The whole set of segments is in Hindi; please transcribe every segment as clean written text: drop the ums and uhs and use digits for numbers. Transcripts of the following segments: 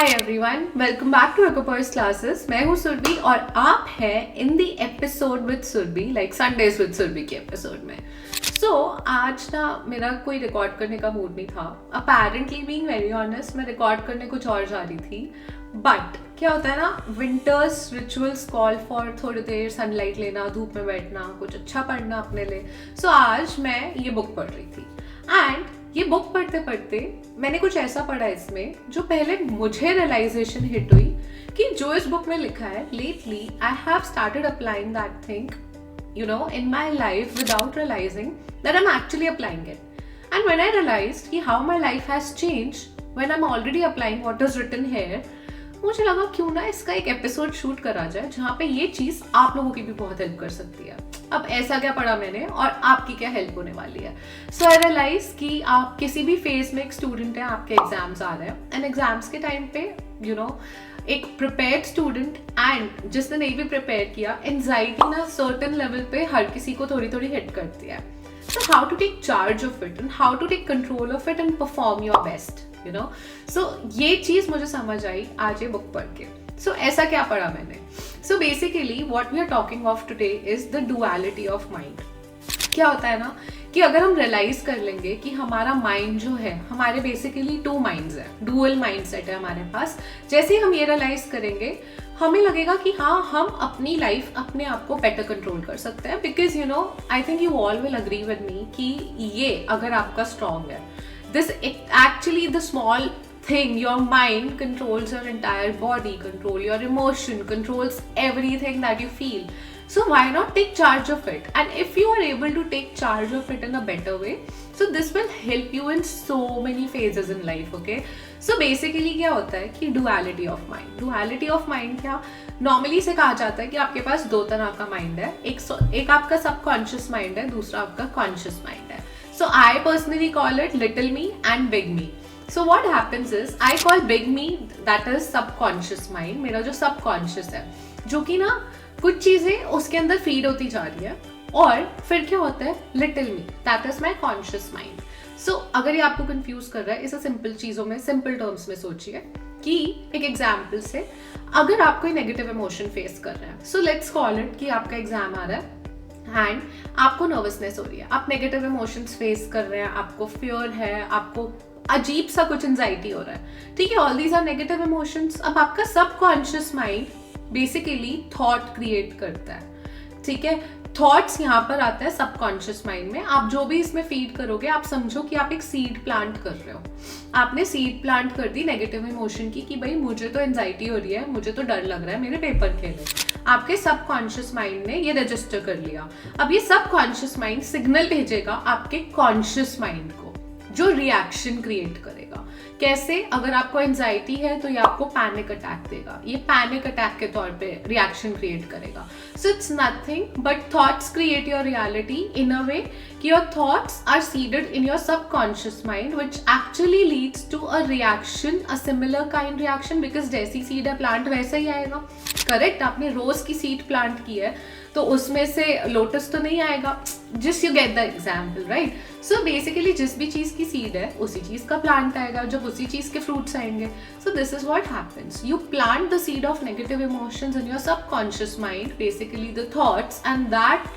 Hi everyone, welcome back to अकोपर्स क्लासेस। मैं हूँ सुरभि और आप हैं in the episode with Surabhi, like Sundays with Surabhi के एपिसोड में। आज ना मेरा कोई रिकॉर्ड करने का मूड नहीं था। अपेरेंटली बीइंग वेरी ऑनेस्ट, मैं रिकॉर्ड करने कुछ और जा रही थी, बट क्या होता है ना, विंटर्स रिचुअल्स कॉल फॉर थोड़ी देर सनलाइट लेना, धूप में बैठना, कुछ अच्छा पढ़ना अपने लिए। आज मैं ये बुक पढ़ रही थी एंड ये बुक पढ़ते पढ़ते मैंने कुछ ऐसा पढ़ा इसमें जो पहले मुझे रियलाइजेशन हिट हुई कि जो इस बुक में लिखा है, lately I have started applying that thing in my life without realizing that I'm actually applying it. And when I realized how my life has changed when I'm already applying what is written here, मुझे लगा क्यों ना इसका एक एपिसोड शूट करा जाए जहाँ पे ये चीज आप लोगों की भी बहुत हेल्प कर सकती है। अब ऐसा क्या पढ़ा मैंने और आपकी क्या हेल्प होने वाली है। सो आई रियलाइज कि आप किसी भी फेज में एक स्टूडेंट है, आपके एग्जाम्स आ रहे हैं एंड एग्जाम्स के टाइम पे एक प्रिपेयर्ड स्टूडेंट एंड जिसने नहीं भी प्रिपेयर किया, एंजाइटी ना सर्टेन लेवल पे हर किसी को थोड़ी थोड़ी हिट करती है। So how to take charge of it and how to take control of it and perform your best, ये चीज मुझे समझ आई आज ये बुक पढ़ के। ऐसा क्या पढ़ा मैंने? Basically what we are talking of today is the duality of mind. क्या होता है ना कि अगर हम रियलाइज कर लेंगे कि हमारा माइंड जो है, हमारे बेसिकली टू माइंड्स है, डुअल माइंडसेट है हमारे पास। जैसे ही हम ये रियलाइज करेंगे, हमें लगेगा कि हाँ, हम अपनी लाइफ अपने आप को बेटर कंट्रोल कर सकते हैं। Because I think you all will agree with me कि ये अगर आपका स्ट्रॉन्ग है, this actually the small thing, your mind controls your entire body, control your emotion, controls everything that you feel. So why not take charge of it? And if you are able to take charge of it in a better way, so this will help you in so many phases in life. Okay, so basically क्या होता है कि duality of mind क्या नॉर्मली से कहा जाता है कि आपके पास दो तरह का माइंड है। एक आपका सबकॉन्शियस माइंड है, दूसरा आपका कॉन्शियस माइंड है। So I personally call it little me and big me. So what happens is I call big me, that is subconscious mind, मेरा जो subconscious है, जो कि ना कुछ चीजें उसके अंदर फीड होती जा रही है। और फिर क्या होता है little me, that is my conscious mind. So अगर ये आपको कंफ्यूज कर रहा है, इसे सिंपल चीजों में, सिंपल टर्म्स में सोचिए कि एक एग्जाम्पल से, अगर आप कोई नेगेटिव इमोशन फेस कर रहे हैं, सो लेट्स कॉल इट कि आपका एग्जाम आ रहा है एंड आपको नर्वसनेस हो रही है, आप नेगेटिव इमोशंस फेस कर रहे हैं, आपको फियर है, आपको अजीब सा कुछ एंजाइटी हो रहा है, ठीक है, all these are negative emotions. अब आपका subconscious mind basically thought create करता है, ठीक है। थॉट्स यहाँ पर आता है सबकॉन्शियस माइंड में। आप जो भी इसमें फीड करोगे, आप समझो कि आप एक सीड प्लांट कर रहे हो। आपने सीड प्लांट कर दी नेगेटिव इमोशन की कि भाई मुझे तो एंजाइटी हो रही है, मुझे तो डर लग रहा है मेरे पेपर के लिए। आपके सबकॉन्शियस माइंड ने ये रजिस्टर कर लिया। अब ये सबकॉन्शियस माइंड सिग्नल भेजेगा आपके कॉन्शियस माइंड को, जो रिएक्शन क्रिएट करेगा। कैसे? अगर आपको एंजाइटी है तो ये आपको पैनिक अटैक देगा, ये पैनिक अटैक के तौर पे रिएक्शन क्रिएट करेगा। So it's nothing but thoughts create your reality in a way कि your thoughts are seeded in your subconscious mind, which actually leads to a reaction, a similar kind reaction. Because जैसी सीड है प्लांट वैसा ही आएगा। करेक्ट? आपने रोज की सीड प्लांट की है तो उसमें से लोटस तो नहीं आएगा। Just you get the example, right? So basically जिस भी चीज की सीड है उसी चीज का प्लांट आएगा, जब उसी चीज के फ्रूट्स आएंगे। So this is what happens, you plant the seed of negative emotions in your subconscious mind, basically the thoughts, and that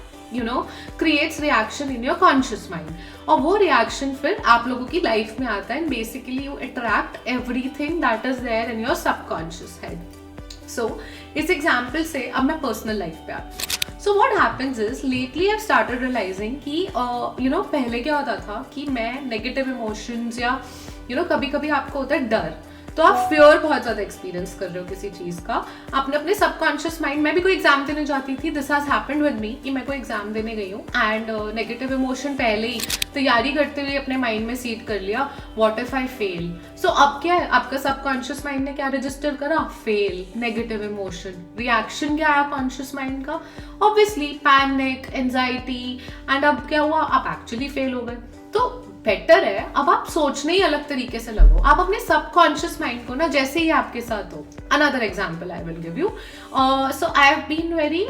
creates reaction in your conscious mind. और वो reaction फिर आप लोगों की लाइफ में आता है and basically you attract everything that is there in your subconscious head. So इस example से अब मैं personal life पे आती हूँ। So what happens is lately I've started realizing कि पहले क्या होता था कि मैं negative emotions या कभी कभी आपको होता है डर, तो आप फियर बहुत ज्यादा एक्सपीरियंस कर रहे हो किसी चीज का। आपने अपने सबकॉन्शियस माइंड, मैं भी कोई एग्जाम देने जाती थी, this has happened with me कि मैं कोई एग्जाम देने गई हूँ एंड नेगेटिव इमोशन पहले ही तैयारी करते हुए अपने माइंड में सीड कर लिया, व्हाट इफ आई फेल। सो अब क्या है, आपका सबकॉन्शियस माइंड ने क्या रजिस्टर करा? Fail, negative emotion. रिएक्शन क्या आया कॉन्शियस माइंड का? ऑब्वियसली पैनिक, एंजाइटी, एंड अब क्या हुआ? आप एक्चुअली फेल हो गए। तो बेटर है अब आप सोचने ही अलग तरीके से लगो। आप अपने सबकॉन्शियस माइंड को ना, जैसे ही आपके साथ हो, another example I will give you. So I have been very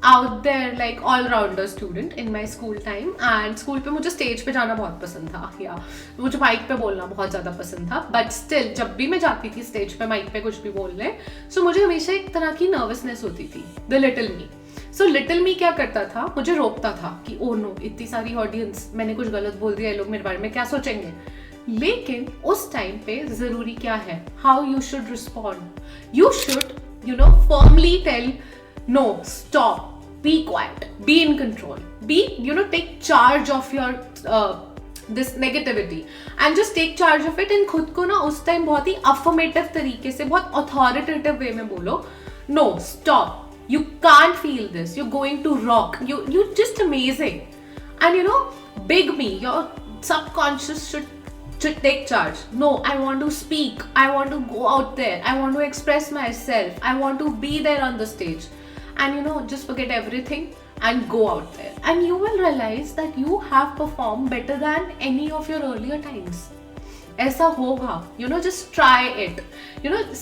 out there like all-rounder student in my school time, and school पे मुझे स्टेज पे जाना बहुत पसंद था, या मुझे माइक पे बोलना बहुत ज़्यादा पसंद था, बट स्टिल जब भी मैं जाती थी स्टेज पे माइक पे कुछ भी बोलने, सो मुझे हमेशा एक तरह की नर्वसनेस होती थी, the little me. So little me क्या करता था, मुझे रोकता था कि ओ नो, इतनी सारी ऑडियंस, मैंने कुछ गलत बोल दिया, लोग मेरे बारे में क्या सोचेंगे। लेकिन उस टाइम पे जरूरी क्या है, how you should respond. You should firmly tell no, stop, be quiet, be in control, be take charge of your this negativity and just take charge of it, and खुद को ना उस टाइम बहुत ही affirmative तरीके से, बहुत authoritative way में बोलो, no, stop, you can't feel this, you're going to rock, you're just amazing, and big me, your subconscious should take charge. No, I want to speak, I want to go out there, I want to express myself, I want to be there on the stage. And just forget everything and go out there, and you will realize that you have performed better than any of your earlier times. ऐसा होगा, just try it.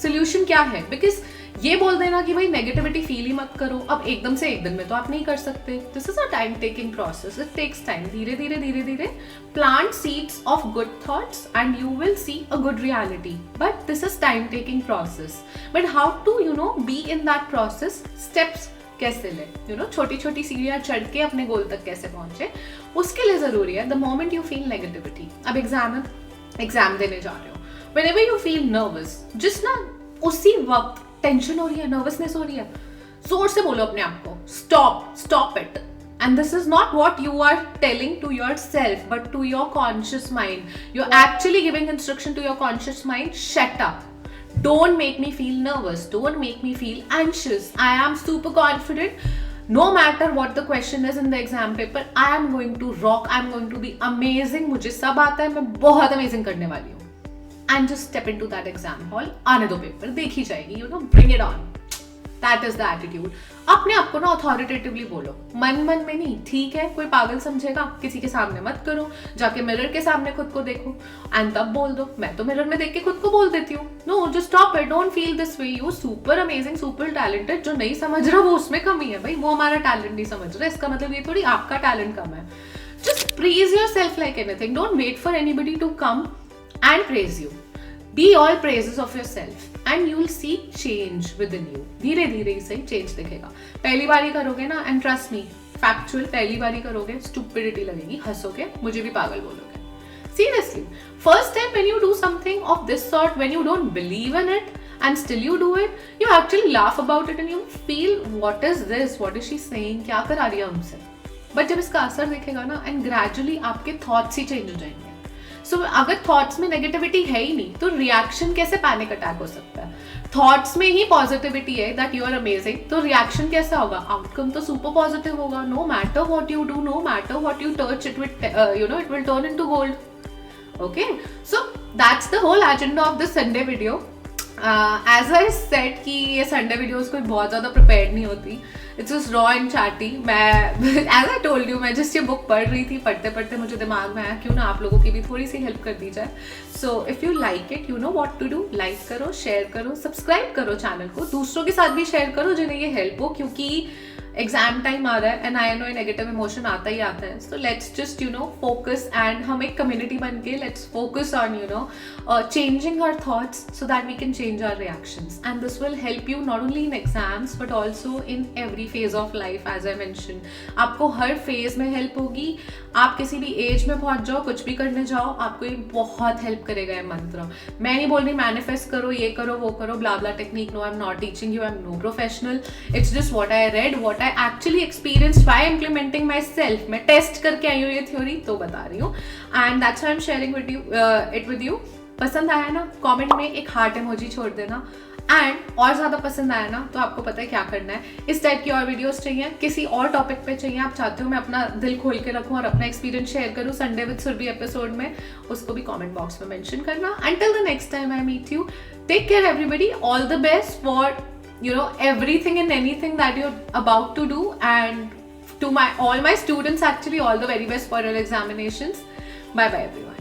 solution क्या है, because ये बोल देना कि भाई नेगेटिविटी फील ही मत करो, अब एकदम से एक दिन में तो आप नहीं कर सकते. This is a time taking process, it takes time. धीरे धीरे plant seeds of good thoughts and you will see a good reality, but this is time taking process. But how to be in that process, steps कैसे ले, छोटी छोटी सीढ़ियां चढ़ के अपने गोल तक कैसे पहुंचे, उसके लिए जरूरी है the moment you feel negativity. अब एग्जाम देने जा रहे हो, व्हेनेवर यू फील नर्वस, जिस ना उसी वक्त टेंशन हो रही है, नर्वसनेस हो रही है, जोर से बोलो अपने आप को, stop it. And this is not what you are telling to yourself, but to your conscious mind. You're actually giving instruction to your conscious mind, shut up. Don't make me feel nervous. Don't make me feel anxious. I am super confident. No matter what the question is in the exam paper, I am going to rock. I am going to be amazing. मुझे सब आता है, मैं बहुत amazing करने वाली हूँ. And just step into that exam hall. आने दो पेपर, देखी जाएगी. Bring it on. That is the attitude. अपने आप को ना अथॉरिटेटिवली बोलो, मन में नहीं. ठीक है, कोई पागल समझेगा, किसी के सामने मत करो, जाके मिरर के सामने खुद को देखो एंड तब बोल दो. मैं तो मिरर में देख के खुद को बोल देती हूँ. No, just stop it. Don't feel this way. You super amazing, super talented. जो नहीं समझ रहा वो उसमें कमी है भाई, वो हमारा टैलेंट नहीं समझ रहा, इसका मतलब ये थोड़ी आपका टैलेंट कम है. Just praise yourself like anything. Don't wait for anybody to come and praise you. Be all praises of yourself and you will see change within you. धीरे धीरे ही सही चेंज दिखेगा. पहली बारी करोगे ना, and trust me, factual, पहली बारी करोगे stupidity लगेगी, हंसोगे, मुझे भी पागल बोलोगे. Seriously, first time when you do something of this sort, when you don't believe in it and still you do it, you actually laugh about it and you feel what is this, what is she saying, क्या करा रही है हमसे. But जब इसका असर दिखेगा ना, and gradually आपके thoughts ही change हो जाएंगे. सो अगर थॉट्स में नेगेटिविटी है ही नहीं, तो रिएक्शन कैसे पैनिक अटैक हो सकता है. थॉट्स में ही पॉजिटिविटी है दैट यू आर अमेजिंग, तो रिएक्शन कैसा होगा, आउटकम तो सुपर पॉजिटिव होगा. No matter what you do, no matter what you touch, it will turn into gold. Okay, so that's the whole agenda of this Sunday video. As I said कि ये संडे वीडियोस कोई बहुत ज़्यादा प्रिपेयर्ड नहीं होती. It's just raw and chatty. मैं एज आई टोल्ड यू, मैं जस्ट ये बुक पढ़ रही थी, पढ़ते पढ़ते मुझे दिमाग में आया क्यों ना आप लोगों की भी थोड़ी सी हेल्प कर दी जाए. So if you like it, you know what to do. Like करो, शेयर करो, सब्सक्राइब करो चैनल को, दूसरों के साथ भी शेयर करो जिन्हें ये हेल्प हो, क्योंकि एग्जाम टाइम आ रहा है and I know negative emotion आता ही आता है. So let's just focus, and हम एक कम्युनिटी बन के let's focus on changing our thoughts so that we can change our reactions, and this will help you not only in exams but also in every phase of life. As I mention, आपको हर फेज में हेल्प होगी. आप किसी भी एज में पहुंच जाओ, कुछ भी करने जाओ, आपको ये बहुत हेल्प करेगा ये मंत्र. मैं नहीं बोल रही मैनिफेस्ट करो, ये करो, वो करो, blah blah technique. No, I am not teaching you, I am no professional. It's just what I read, what I actually experienced by implementing myself. मैं टेस्ट करके आई हूँ ये थ्योरी, तो बता रही हूँ. And that's why I am sharing it with you. पसंद आया ना, कमेंट में एक हार्ट इमोजी छोड़ देना. एंड और ज़्यादा पसंद आया ना, तो आपको पता है क्या करना है. इस टाइप की और वीडियोस चाहिए, किसी और टॉपिक पे चाहिए, आप चाहते हो मैं अपना दिल खोल के रखूँ और अपना एक्सपीरियंस शेयर करूँ संडे विद सुरभि एपिसोड में, उसको भी कमेंट बॉक्स में मेंशन करना. Until the next time I meet you, take care everybody. All the best for everything and anything that you're about to do, and to all my students actually, all the very best for your examinations. Bye bye everyone.